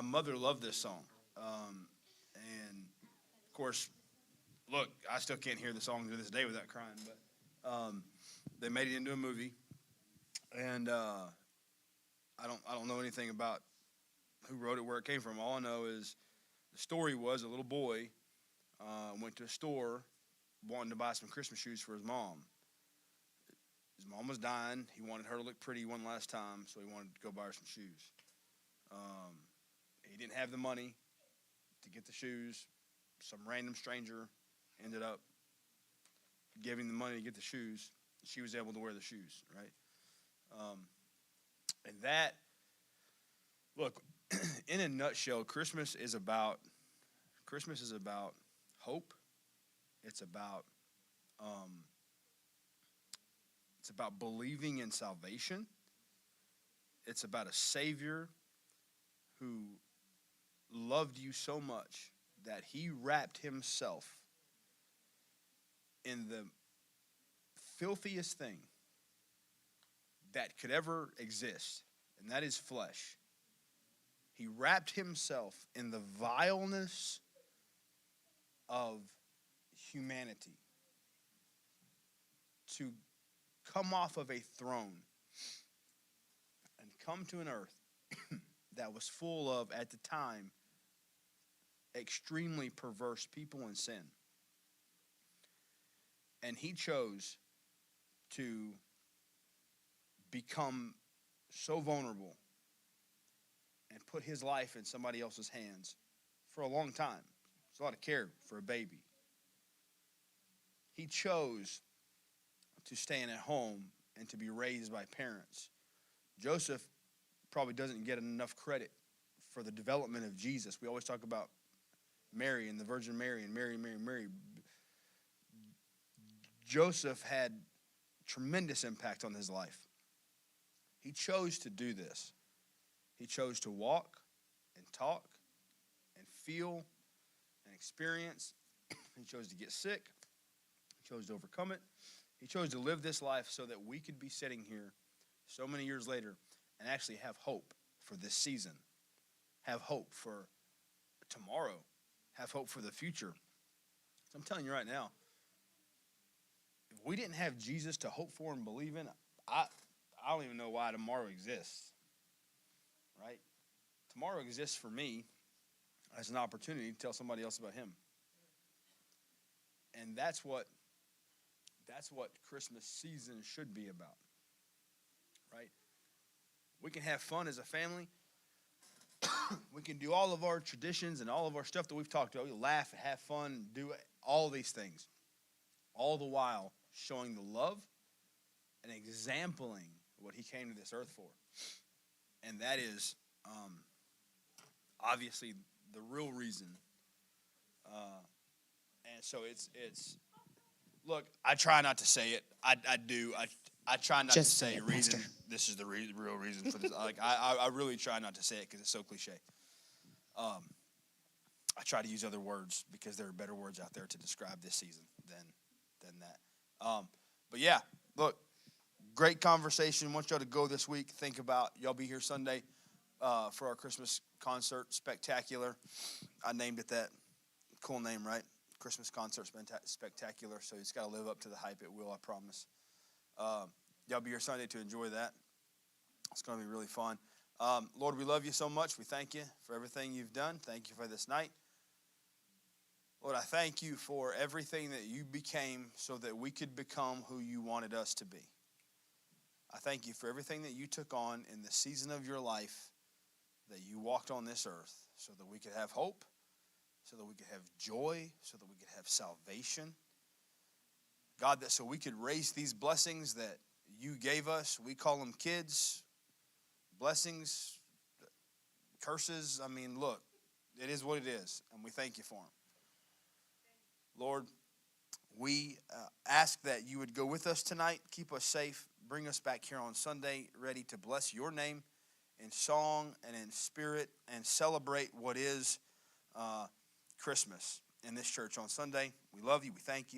mother loved this song. And, of course, look, I still can't hear the song to this day without crying. But they made it into a movie. And I don't know anything about who wrote it, where it came from. All I know is the story was a little boy went to a store wanting to buy some Christmas shoes for his mom. His mom was dying. He wanted her to look pretty one last time, so he wanted to go buy her some shoes. He didn't have the money to get the shoes. Some random stranger ended up giving the money to get the shoes. She was able to wear the shoes, right? And that, look, in a nutshell, Christmas is about hope. It's about believing in salvation. It's about a Savior who loved you so much that he wrapped himself in the filthiest thing that could ever exist, and that is flesh. He wrapped himself in the vileness of humanity to come off of a throne and come to an earth that was full of, at the time, extremely perverse people and sin. And he chose to become so vulnerable and put his life in somebody else's hands for a long time. It's a lot of care for a baby. He chose to stay in at home and to be raised by parents. Joseph probably doesn't get enough credit for the development of Jesus. We always talk about Mary and the Virgin Mary and Mary. Joseph had tremendous impact on his life. He chose to do this. He chose to walk and talk and feel and experience. He chose to get sick. He chose to overcome it. He chose to live this life so that we could be sitting here so many years later and actually have hope for this season, have hope for tomorrow, have hope for the future. So I'm telling you right now, if we didn't have Jesus to hope for and believe in, I don't even know why tomorrow exists, right? Tomorrow exists for me as an opportunity to tell somebody else about him. And that's what Christmas season should be about, right? We can have fun as a family. We can do all of our traditions and all of our stuff that we've talked about. We laugh, have fun, do all these things, all the while showing the love and exempling what he came to this earth for. And that is obviously the real reason. And so it's. Look, I try not to say it. I do. I try not Just to say say it, reason. Pastor. This is the real reason for this. Like I really try not to say it because it's so cliche. I try to use other words because there are better words out there to describe this season than that. But yeah, look, great conversation. I want y'all to go this week. Think about y'all be here Sunday for our Christmas concert spectacular. I named it that. Cool name, right? Christmas concert spectacular. So it's got to live up to the hype. It will, I promise. Y'all be here Sunday to enjoy that. It's going to be really fun. Lord, we love you so much. We thank you for everything you've done. Thank you for this night. Lord, I thank you for everything that you became so that we could become who you wanted us to be. I thank you for everything that you took on in the season of your life that you walked on this earth so that we could have hope, so that we could have joy, so that we could have salvation. God, that so we could raise these blessings that you gave us. We call them kids, blessings, curses. I mean, look, it is what it is, and we thank you for them. Lord, we ask that you would go with us tonight, keep us safe, bring us back here on Sunday, ready to bless your name in song and in spirit and celebrate what is Christmas in this church on Sunday. We love you. We thank you.